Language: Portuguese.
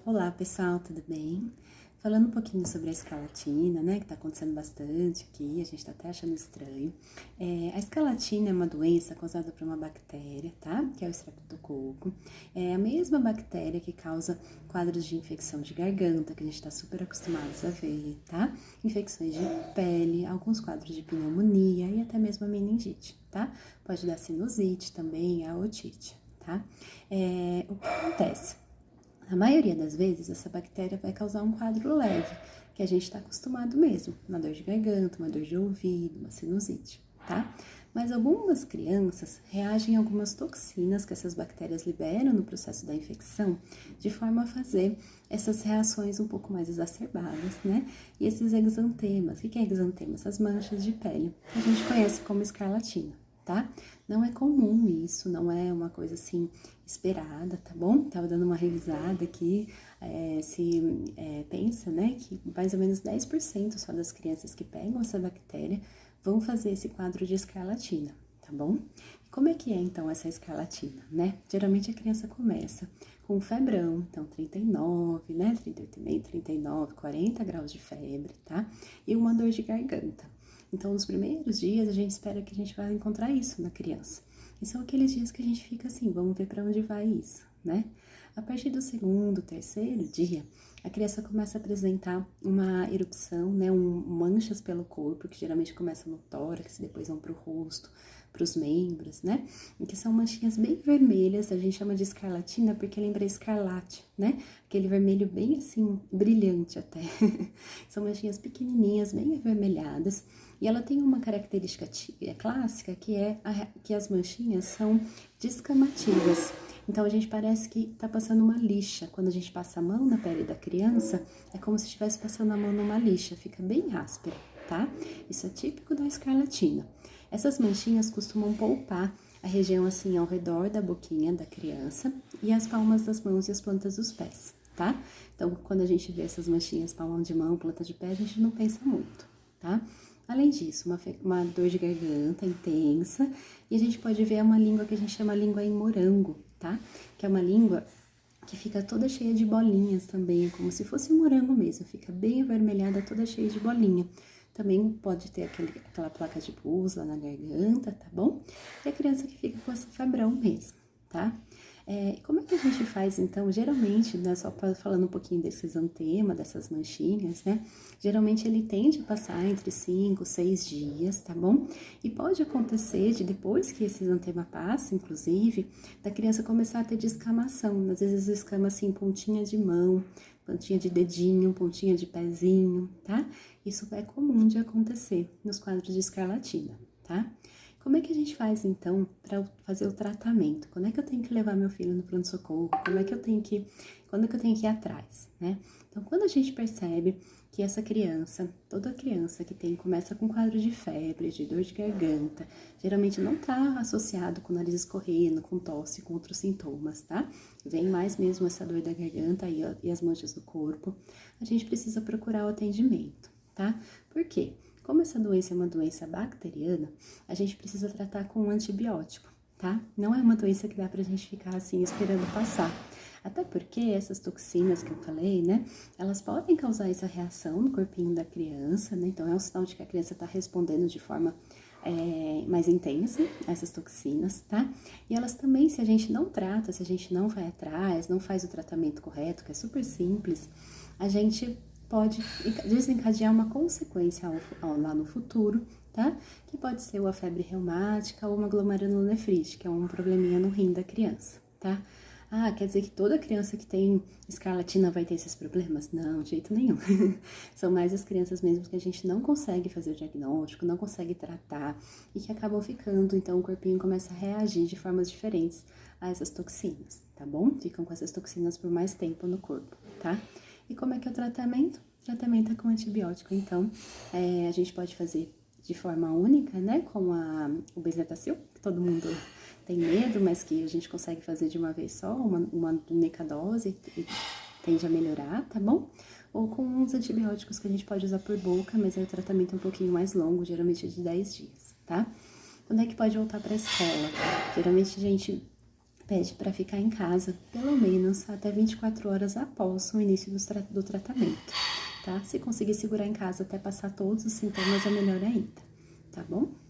Olá pessoal, tudo bem? Falando um pouquinho sobre a escarlatina, né, que tá acontecendo bastante aqui, a gente tá até achando estranho. A escarlatina é uma doença causada por uma bactéria, tá? Que é o Streptococcus. É a mesma bactéria que causa quadros de infecção de garganta, que a gente tá super acostumados a ver, tá? Infecções de pele, alguns quadros de pneumonia e até mesmo a meningite, tá? Pode dar sinusite também, a otite, tá? O que acontece? Na maioria das vezes, essa bactéria vai causar um quadro leve, que a gente está acostumado mesmo, uma dor de garganta, uma dor de ouvido, uma sinusite, tá? Mas algumas crianças reagem a algumas toxinas que essas bactérias liberam no processo da infecção, de forma a fazer essas reações um pouco mais exacerbadas, né? E esses exantemas, o que é exantema? Essas manchas de pele, que a gente conhece como escarlatina, tá? Não é comum isso, não é uma coisa assim esperada, tá bom? Tava dando uma revisada aqui, pensa, né, que mais ou menos 10% só das crianças que pegam essa bactéria vão fazer esse quadro de escarlatina, tá bom? E como é que é então essa escarlatina, né? Geralmente a criança começa com febrão, então 39, né, 38,5, 39, 40 graus de febre, tá? E uma dor de garganta. Então, nos primeiros dias, a gente espera que a gente vai encontrar isso na criança. E são aqueles dias que a gente fica assim, vamos ver para onde vai isso, né? A partir do segundo, terceiro dia, a criança começa a apresentar uma erupção, né? Manchas pelo corpo, que geralmente começam no tórax, depois vão para o rosto, para os membros, né? E que são manchinhas bem vermelhas, a gente chama de escarlatina porque lembra escarlate, né? Aquele vermelho bem assim, brilhante até. São manchinhas pequenininhas, bem avermelhadas. E ela tem uma característica clássica que é que as manchinhas são descamativas. Então, a gente parece que tá passando uma lixa. Quando a gente passa a mão na pele da criança, é como se estivesse passando a mão numa lixa, fica bem áspera, tá? Isso é típico da escarlatina. Essas manchinhas costumam polpar a região assim ao redor da boquinha da criança e as palmas das mãos e as plantas dos pés, tá? Então, quando a gente vê essas manchinhas, palma de mão, planta de pé, a gente não pensa muito, tá? Além disso, uma dor de garganta intensa, e a gente pode ver uma língua que a gente chama língua em morango, tá? Que é uma língua que fica toda cheia de bolinhas também, como se fosse um morango mesmo, fica bem avermelhada, toda cheia de bolinha. Também pode ter aquela placa de pus lá na garganta, tá bom? E a criança que fica com esse febrão mesmo, tá? Como é que a gente faz, então? Geralmente, né, só falando um pouquinho desse exantema, dessas manchinhas, né? Geralmente ele tende a passar entre 5, 6 dias, tá bom? E pode acontecer de depois que esse exantema passa, inclusive, da criança começar a ter descamação. Às vezes escama assim, pontinha de mão, pontinha de dedinho, pontinha de pezinho, tá? Isso é comum de acontecer nos quadros de escarlatina, tá? Como é que a gente faz, então, para fazer o tratamento? Quando é que eu tenho que levar meu filho no pronto-socorro? Quando é que eu tenho que ir atrás, né? Então, quando a gente percebe que essa criança, toda criança que começa com quadro de febre, de dor de garganta, geralmente não tá associado com o nariz escorrendo, com tosse, com outros sintomas, tá? Vem mais mesmo essa dor da garganta e as manchas do corpo, a gente precisa procurar o atendimento, tá? Por quê? Como essa doença é uma doença bacteriana, a gente precisa tratar com um antibiótico, tá? Não é uma doença que dá pra gente ficar assim esperando passar. Até porque essas toxinas que eu falei, né? Elas podem causar essa reação no corpinho da criança, né? Então é um sinal de que a criança tá respondendo de forma mais intensa a essas toxinas, tá? E elas também, se a gente não trata, se a gente não vai atrás, não faz o tratamento correto, que é super simples, a gente pode desencadear uma consequência lá no futuro, tá? Que pode ser uma febre reumática ou uma glomerulonefrite, que é um probleminha no rim da criança, tá? Ah, quer dizer que toda criança que tem escarlatina vai ter esses problemas? Não, de jeito nenhum. São mais as crianças mesmo que a gente não consegue fazer o diagnóstico, não consegue tratar e que acabam ficando, então o corpinho começa a reagir de formas diferentes a essas toxinas, tá bom? Ficam com essas toxinas por mais tempo no corpo, tá? E como é que é o tratamento? O tratamento é com antibiótico, então a gente pode fazer de forma única, né, com o Bezetacil, que todo mundo tem medo, mas que a gente consegue fazer de uma vez só, uma única dose e tende a melhorar, tá bom? Ou com uns antibióticos que a gente pode usar por boca, mas aí o tratamento é um pouquinho mais longo, geralmente é de 10 dias, tá? Quando é que pode voltar pra escola? Geralmente a gente pede para ficar em casa pelo menos até 24 horas após o início do tratamento, tá? Se conseguir segurar em casa até passar todos os sintomas, é melhor ainda, tá bom?